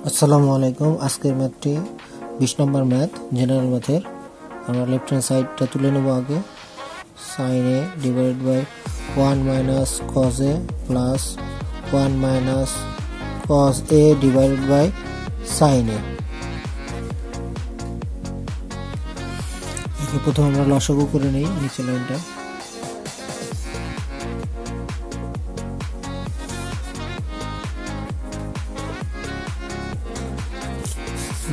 আসসালামু আলাইকুম। আজকের ম্যাথটি 20 নম্বর ম্যাথ, জেনারেল ম্যাথের। আমরা লেফট হ্যান্ড সাইডটা তুলে নেব আগে। Sine A divided by 1 minus cos A plus 1 minus cos A divided by sine A. একে প্রথমে আমরা লসাগু করে নিই নিচে লাইনটা।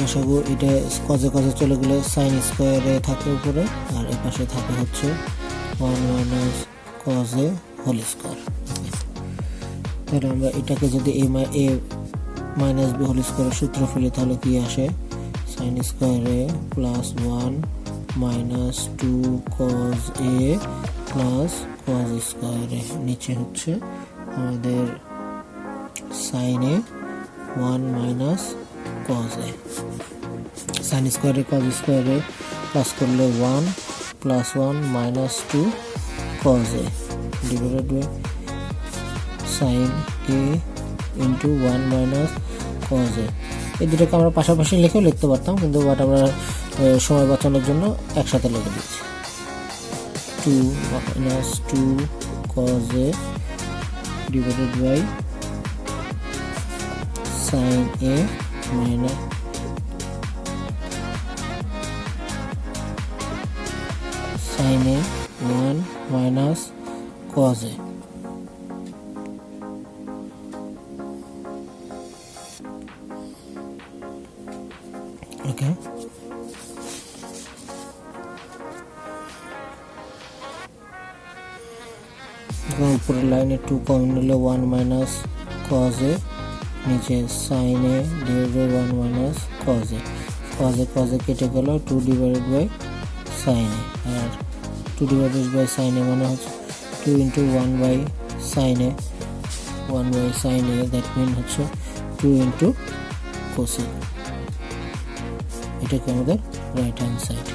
লসাগু এটা কজে কজে চলে গেলে সাইন স্কোয়ারে থাকে উপরে, আর এই পাশে থাকে হচ্ছে 1 minus cos A whole square. তাহলে আমরা এটাকে যদি এ মাইনাস বি হোল স্কোয়ারের সূত্র ফেলি তাহলে কি আসে? সাইন স্কোয়ারে plus 1 minus 2 cos A plus cos স্কোয়ারে, নিচে হচ্ছে আমাদের sine A 1 minus cos A. Sine স্কোয়ারে কজ স্কোয়ারে প্লাস করলে 1 plus 1 minus 2 cos A divided by sine A into 1 minus cos A. এই দুটোকে আমরা পাশাপাশি লিখেও লিখতে পারতাম, কিন্তু বাট আমরা সময় বাঁচানোর জন্য একসাথে লিখে দিচ্ছি। 2 minus 2 cos A divided by sine A minus sine A 1 minus cos A. Okay, উপরের লাইনে 2 কমন নিলে 1 মাইনাস কজ এ, নিচে sine A divided by 1 minus cos A. Cos A কেটে গেল 2 ডিভাইডেড বাই সাইন এ, আর 2 divided by sine A মানে হচ্ছে 2 into 1 by sine A, 1 by sine A, that mean হচ্ছে 2 ইন্টু কোসেক। এটাকে আমাদের right hand side.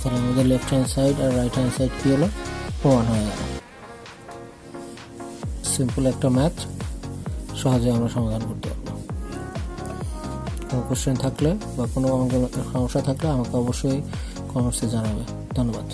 তাহলে আমাদের লেফট হ্যান্ড সাইড আর রাইট হ্যান্ড সাইড কি হলো? সমান হয়ে গেল। সিম্পল একটা ম্যাথ, সহজে আমরা সমাধান করতে পারবো। কোনো কোশ্চেন থাকলে বা কোনো সমস্যা থাকলে আমাকে অবশ্যই কমেন্টসে জানাবে। ধন্যবাদ।